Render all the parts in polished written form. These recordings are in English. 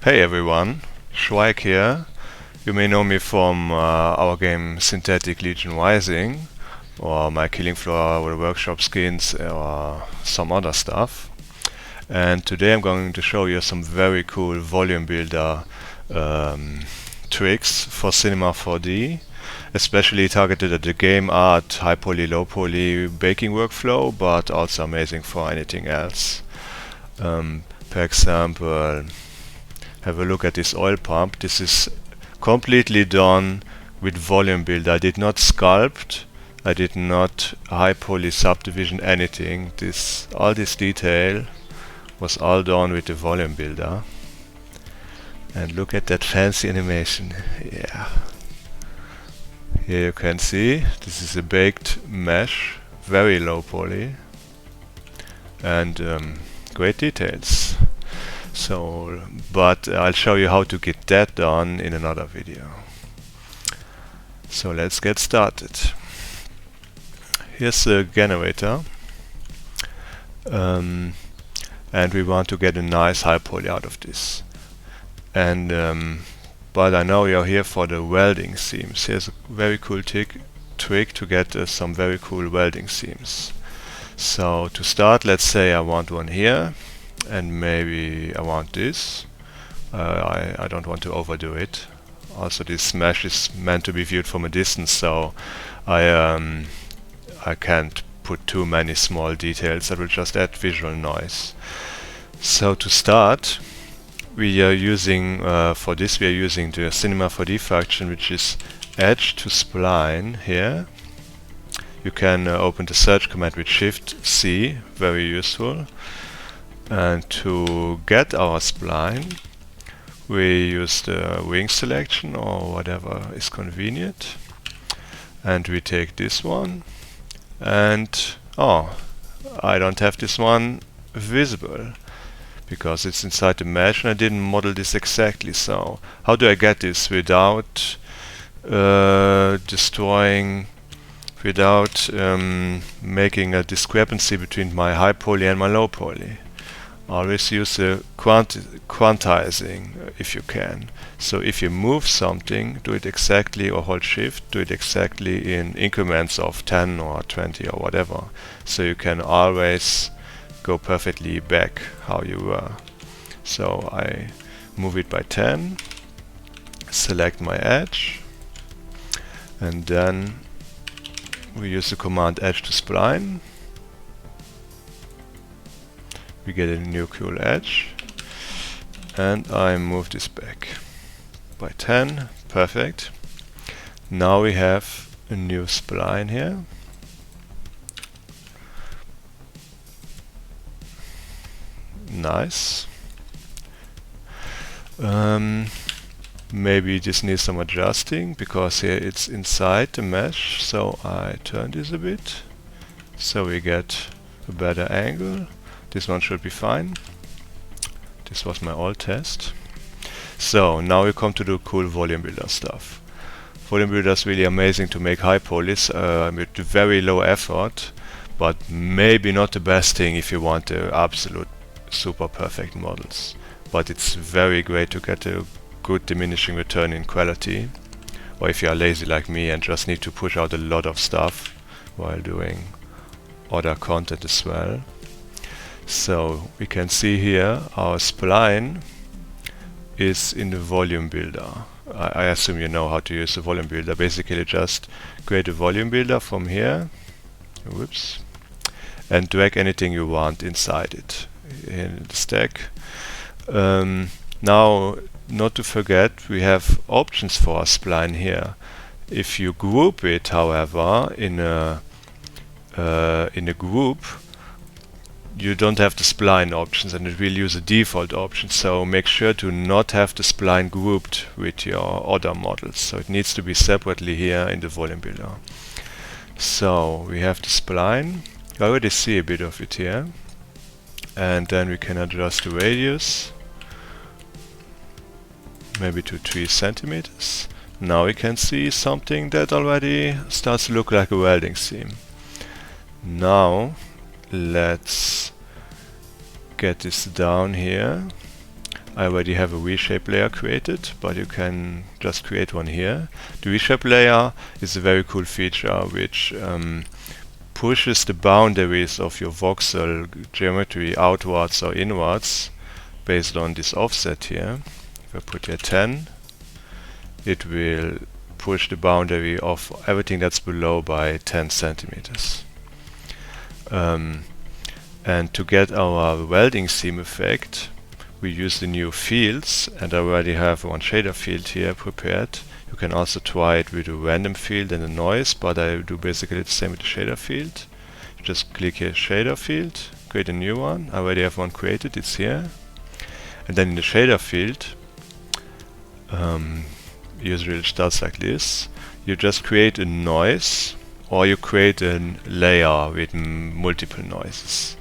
Hey everyone, Schweik here. You may know me from our game Synthetic Legion Rising, or my Killing Floor with workshop skins, or some other stuff. And today I'm going to show you some very cool volume builder tricks for Cinema 4D, especially targeted at the game art, high poly, low poly baking workflow, but also amazing for anything else. For example, have a look at this oil pump. This is completely done with volume builder. I did not sculpt, I did not high poly subdivision anything. All this detail was all done with the volume builder. And look at that fancy animation. Yeah. Here you can see this is a baked mesh, very low poly, and great details. But I'll show you how to get that done in another video. So let's get started. Here's the generator, and we want to get a nice high poly out of this. And but I know you're here for the welding seams. Here's a very cool trick to get some very cool welding seams. So to start, let's say I want one here, and maybe I want this. I don't want to overdo it. Also, this mesh is meant to be viewed from a distance, so I can't put too many small details that will just add visual noise. So to start, we are using for this we are using the Cinema 4D function, which is edge to spline here. You can open the search command with Shift-C, very useful. And to get our spline, we use the wing selection or whatever is convenient. And we take this one, and I don't have this one visible because it's inside the mesh and I didn't model this exactly. So how do I get this without making a discrepancy between my high poly and my low poly? Always use the quantizing if you can. So if you move something, do it exactly, or hold shift, do it exactly in increments of 10 or 20 or whatever. So you can always go perfectly back how you were. So I move it by 10, select my edge, and then we use the command edge to spline. We get a new cool edge, and I move this back by 10. Perfect. Now we have a new spline here. Nice. Maybe this needs some adjusting because here it's inside the mesh, so I turn this a bit so we get a better angle. This one should be fine. This was my old test. So now we come to the cool volume builder stuff. Volume builder is really amazing to make high polys with very low effort, but maybe not the best thing if you want the absolute super perfect models. But it's very great to get a good diminishing return in quality, or if you are lazy like me and just need to push out a lot of stuff while doing other content as well. So we can see here our spline is in the volume builder. I assume you know how to use the volume builder. Basically just create a volume builder from here, whoops, and drag anything you want inside it in the stack. Now, not to forget, we have options for our spline here. If you group it, however, in a group, you don't have the spline options, and it will use a default option. So make sure to not have the spline grouped with your other models. So it needs to be separately here in the volume builder. So we have the spline. You already see a bit of it here. And then we can adjust the radius, maybe to 3 centimeters. Now we can see something that already starts to look like a welding seam. Now let's get this down here. I already have a V-shape layer created, but you can just create one here. The V-shape layer is a very cool feature which pushes the boundaries of your voxel geometry outwards or inwards based on this offset here. If I put here 10, it will push the boundary of everything that's below by 10 centimeters. And to get our welding seam effect, we use the new fields, and I already have one shader field here prepared. You can also try it with a random field and a noise, but I do basically the same with the shader field. You just click here, shader field, create a new one. I already have one created, it's here. And then in the shader field, usually it starts like this. You just create a noise, or you create a layer with multiple noises.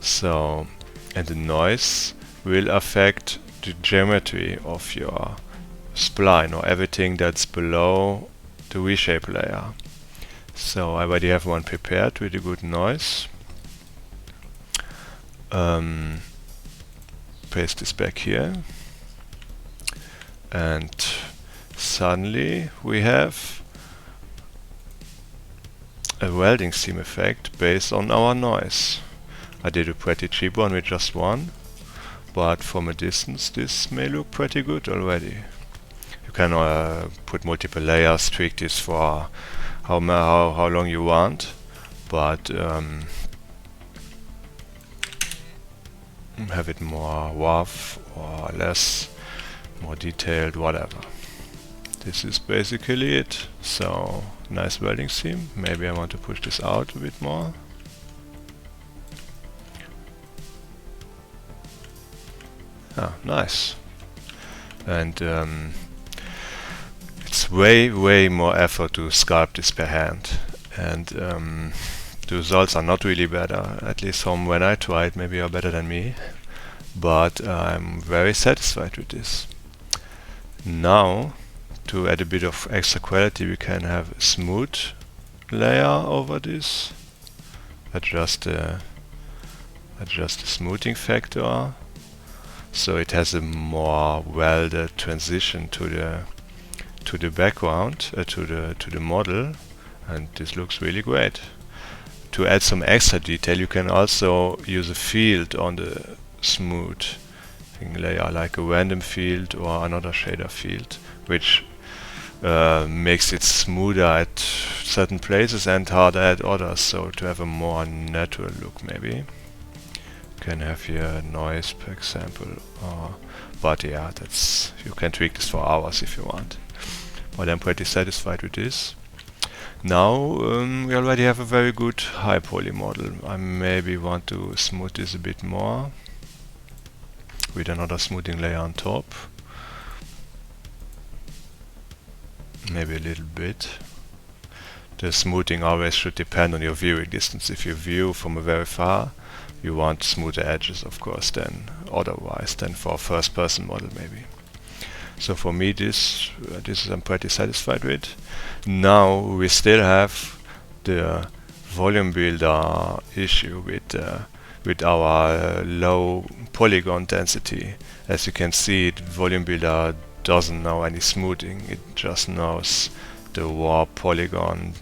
So, and the noise will affect the geometry of your spline or everything that's below the V-shape layer. So I already have one prepared with a good noise. Paste this back here, and suddenly we have a welding seam effect based on our noise. I did a pretty cheap one with just one, but from a distance this may look pretty good already. You can put multiple layers, tweak this for how long you want, but have it more rough or less, more detailed, whatever. This is basically it. So, nice welding seam. Maybe I want to push this out a bit more. Ah, nice. And it's way more effort to sculpt this per hand, and the results are not really better, at least from when I tried. Maybe you're better than me, but I'm very satisfied with this. Now, to add a bit of extra quality, we can have a smooth layer over this. Adjust the smoothing factor, so it has a more welded transition to the background, to the model, and this looks really great. To add some extra detail, you can also use a field on the smoothing layer, like a random field or another shader field, which makes it smoother at certain places and harder at others, so to have a more natural look. Maybe you can have here noise, for example, but yeah, you can tweak this for hours if you want, but I'm pretty satisfied with this. Now we already have a very good high poly model. I maybe want to smooth this a bit more with another smoothing layer on top. Maybe a little bit. The smoothing always should depend on your viewing distance. If you view from very far, you want smoother edges, of course, than otherwise, than for a first person model maybe. So for me this I'm pretty satisfied with. Now we still have the volume builder issue with our low polygon density. As you can see, the volume builder doesn't know any smoothing, it just knows the raw polygon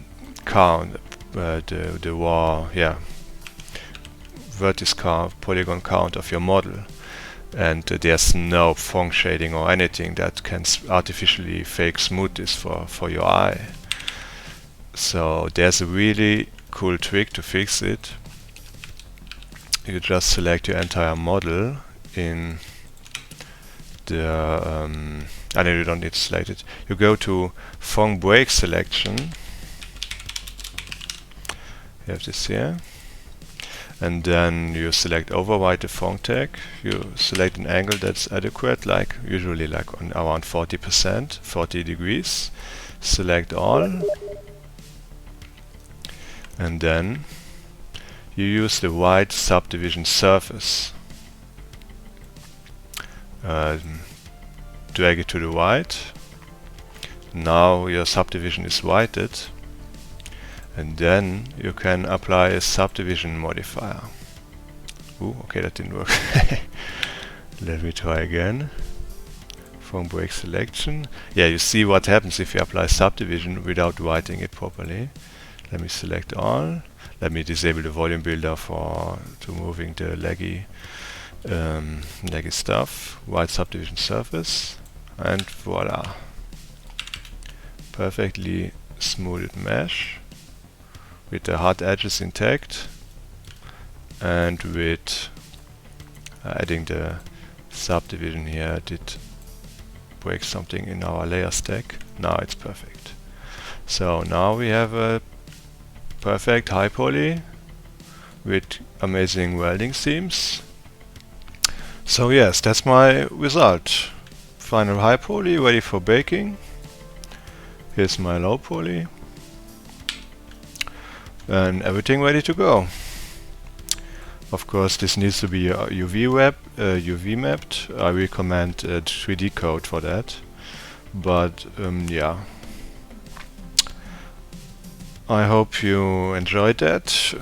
count, the raw vertex count, polygon count of your model. And there's no fong shading or anything that can artificially fake smooth this for your eye. So there's a really cool trick to fix it. You just select your entire model in the you don't need to select it. You go to Fong Break Selection. You have this here. And then you select override the Fong tag. You select an angle that's adequate, like usually like on around 40%, 40 degrees. Select all. And then you use the white subdivision surface. Drag it to the right. Now your subdivision is whited. And then you can apply a subdivision modifier. Ooh, okay, that didn't work. Let me try again. From break selection. Yeah, you see what happens if you apply subdivision without writing it properly. Let me select all. Let me disable the volume builder for moving the laggy stuff. White subdivision surface, and voila. Perfectly smoothed mesh with the hard edges intact, and with adding the subdivision here did break something in our layer stack. Now it's perfect. So now we have a perfect high poly with amazing welding seams. So yes, that's my result. Final high poly ready for baking. Here's my low poly. And everything ready to go. Of course, this needs to be UV mapped. I recommend a 3D code for that. But yeah, I hope you enjoyed that.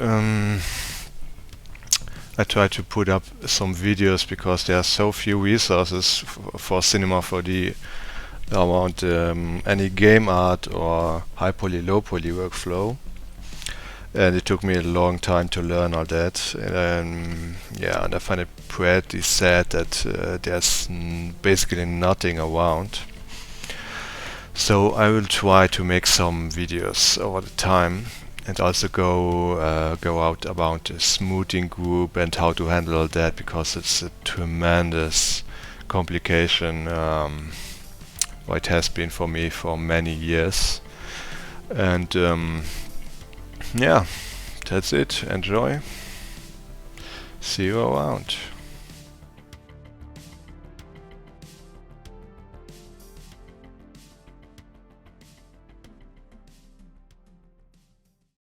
I try to put up some videos because there are so few resources for Cinema 4D around any game art or high poly, low poly workflow. And it took me a long time to learn all that. Yeah, and I find it pretty sad that there's basically nothing around. So I will try to make some videos over the time, and also go out about the smoothing group and how to handle all that, because it's a tremendous complication. Well, it has been for me for many years. And yeah, that's it. Enjoy. See you around.